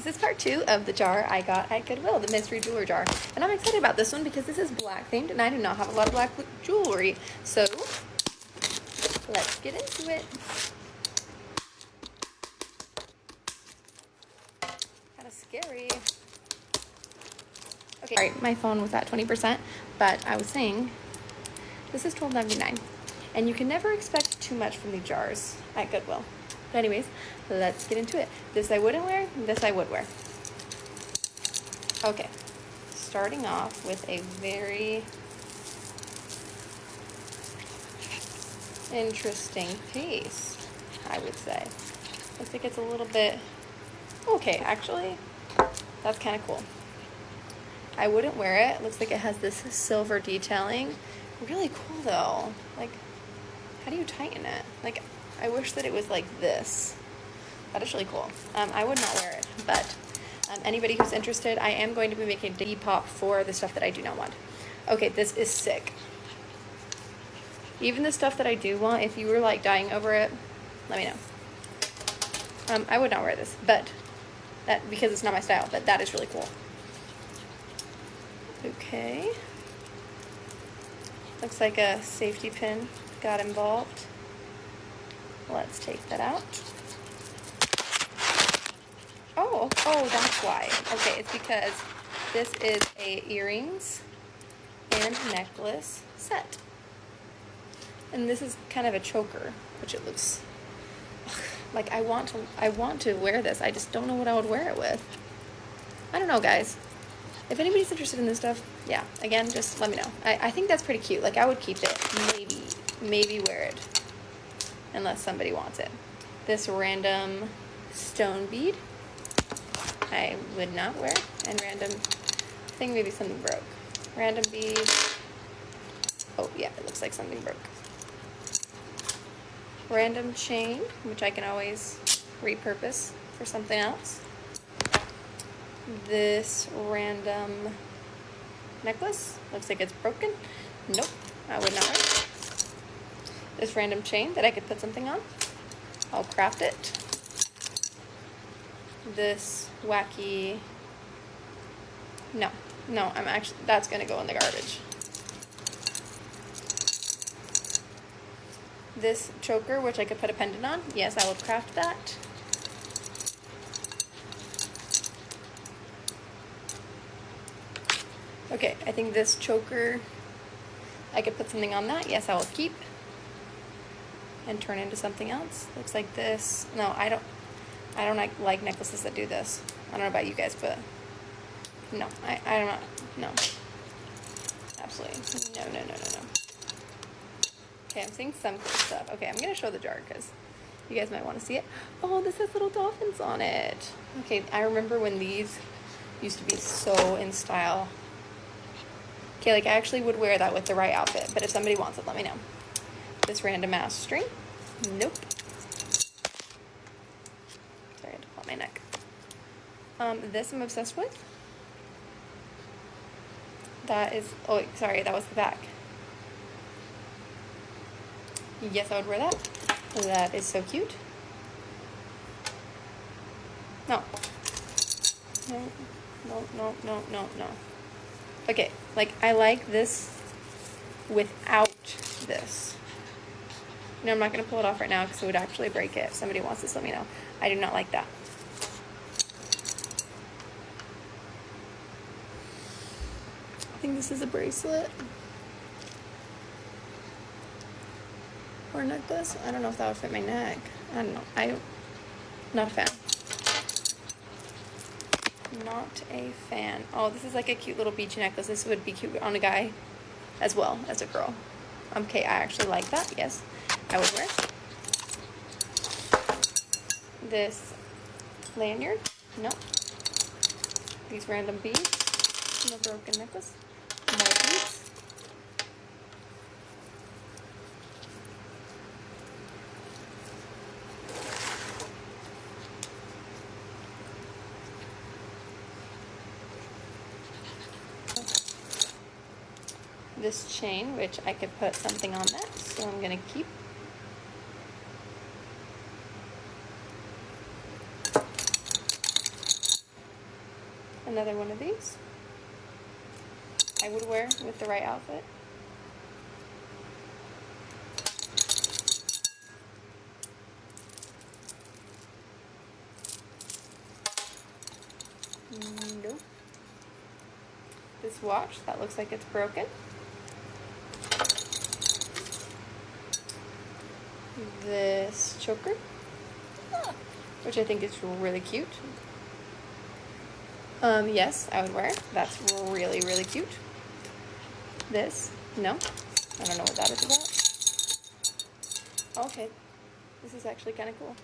This is part 2 of the jar I got at Goodwill, the mystery jeweler jar. And I'm excited about this one because this is black themed and I do not have a lot of black jewelry. So let's get into it. Kind of scary. Okay, alright, my phone was at 20%, but I was saying this is $12.99. And you can never expect too much from the jars at Goodwill. But anyways, let's get into it. This I wouldn't wear, this I would wear. Okay, starting off with a very interesting piece, I would say. Looks like it's a little bit, okay, actually, that's kind of cool. I wouldn't wear it. Looks like it has this silver detailing. Really cool though. Like, how do you tighten it? Like, I wish that it was like this. That is really cool. I would not wear it, but anybody who's interested, I am going to be making a Depop for the stuff that I do not want. Okay, this is sick. Even the stuff that I do want, if you were like dying over it, let me know. I would not wear this, but that because it's not my style, but that is really cool. Okay. Looks like a safety pin got involved. Let's take that out. Oh, that's why. Okay, it's because this is a earrings and necklace set. And this is kind of a choker, which it looks like I want to wear this. I just don't know what I would wear it with. I don't know, guys. If anybody's interested in this stuff, yeah, again, just let me know. I think that's pretty cute. Like, I would keep it. Maybe wear it. Unless somebody wants it. This random stone bead, I would not wear. And random, I think maybe something broke. Random bead. Oh, yeah, it looks like something broke. Random chain, which I can always repurpose for something else. This random necklace, looks like it's broken. Nope, I would not wear it. This random chain that I could put something on. I'll craft it. This wacky, no, I'm actually, that's gonna go in the garbage. This choker, which I could put a pendant on. Yes, I will craft that. Okay, I think this choker, I could put something on that. Yes, I will keep. And turn into something else. Looks like this. No, I don't like necklaces that do this. I don't know about you guys, but no, I don't know. No. Absolutely. No. Okay, I'm seeing some cool stuff. Okay, I'm gonna show the jar because you guys might want to see it. Oh, this has little dolphins on it. Okay, I remember when these used to be so in style. Okay, like I actually would wear that with the right outfit, but if somebody wants it, let me know. This random ass string. Nope. Sorry, I had to pop my neck. This I'm obsessed with. That is, oh, sorry, that was the back. Yes, I would wear that. That is so cute. No. No. Okay, like I like this without this. No, I'm not going to pull it off right now because it would actually break it. If somebody wants this, let me know. I do not like that. I think this is a bracelet. Or a necklace. I don't know if that would fit my neck. I don't know. I'm not a fan. Not a fan. Oh, this is like a cute little beach necklace. This would be cute on a guy as well as a girl. Okay, I actually like that. Yes, I would wear. This lanyard. Nope. These random beads. And a broken necklace. More beads. This chain, which I could put something on that, so I'm going to keep. Another one of these. I would wear with the right outfit. Nope. This watch, that looks like it's broken. This choker, which I think is really cute. Yes, I would wear it. That's really, really cute. This, no, I don't know what that is about. Okay, this is actually kind of cool.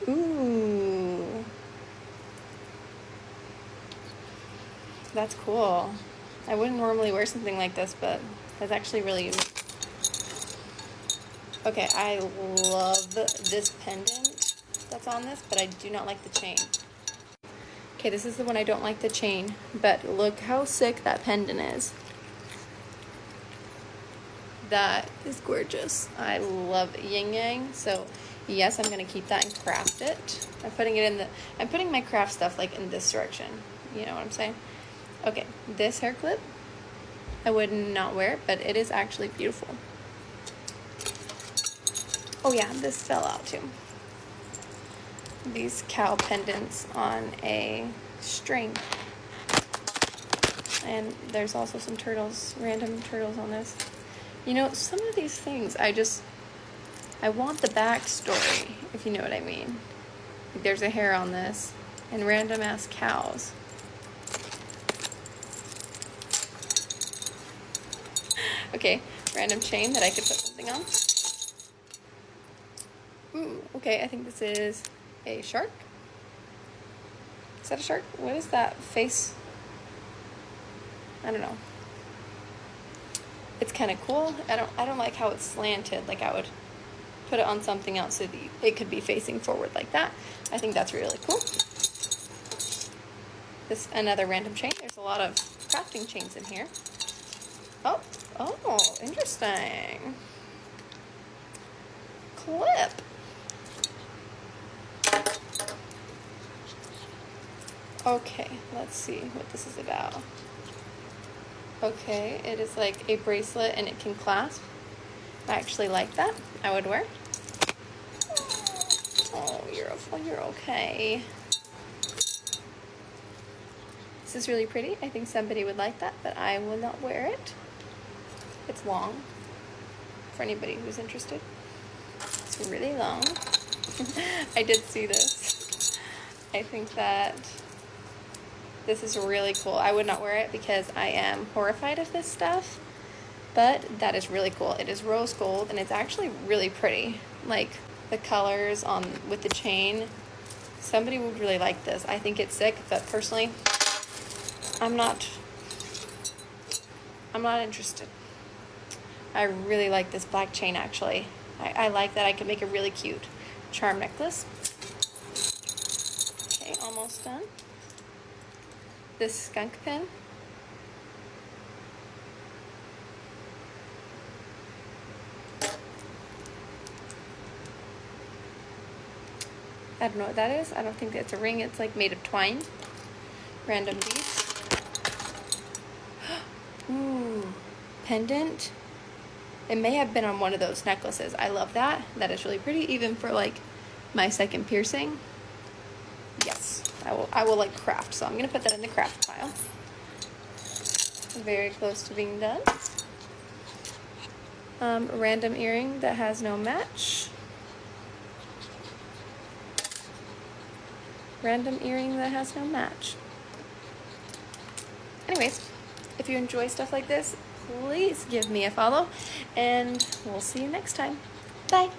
Ooh, that's cool. I wouldn't normally wear something like this, but that's actually really unique. Okay, I love this pendant that's on this, but I do not like the chain. Okay, this is the one I don't like the chain, but look how sick that pendant is. That is gorgeous. I love yin yang, so yes, I'm gonna keep that and craft it. I'm putting my craft stuff like in this direction. You know what I'm saying? Okay, this hair clip, I would not wear it, but it is actually beautiful. Oh yeah, this fell out too. These cow pendants on a string. And there's also some turtles, random turtles on this. You know, some of these things, I want the backstory, if you know what I mean. Like there's a hair on this, and random ass cows. Okay, random chain that I could put something on. Ooh, okay, I think this is a shark. Is that a shark? What is that face? I don't know. It's kind of cool. I don't like how it's slanted. Like I would put it on something else so that it could be facing forward like that. I think that's really cool. This another random chain. There's a lot of crafting chains in here. Oh, interesting. Clip. Okay, let's see what this is about. Okay, it is like a bracelet and it can clasp. I actually like that. I would wear. Oh, you're okay. This is really pretty. I think somebody would like that, but I will not wear it. It's long for anybody who's interested. It's really long. I did see this. I think that this is really cool. I would not wear it because I am horrified of this stuff, but that is really cool. It is rose gold and it's actually really pretty. Like the colors on with the chain. Somebody would really like this. I think it's sick, but personally, I'm not interested. I really like this black chain actually. I like that I could make a really cute charm necklace. Okay, almost done. This skunk pin. I don't know what that is. I don't think it's a ring. It's like made of twine. Random beads. Ooh, pendant. It may have been on one of those necklaces. I love that. That is really pretty, even for like my second piercing. Yes, I will like craft, so I'm gonna put that in the craft pile. Very close to being done. Random earring that has no match. Random earring that has no match. Anyways, if you enjoy stuff like this, please give me a follow, and we'll see you next time. Bye.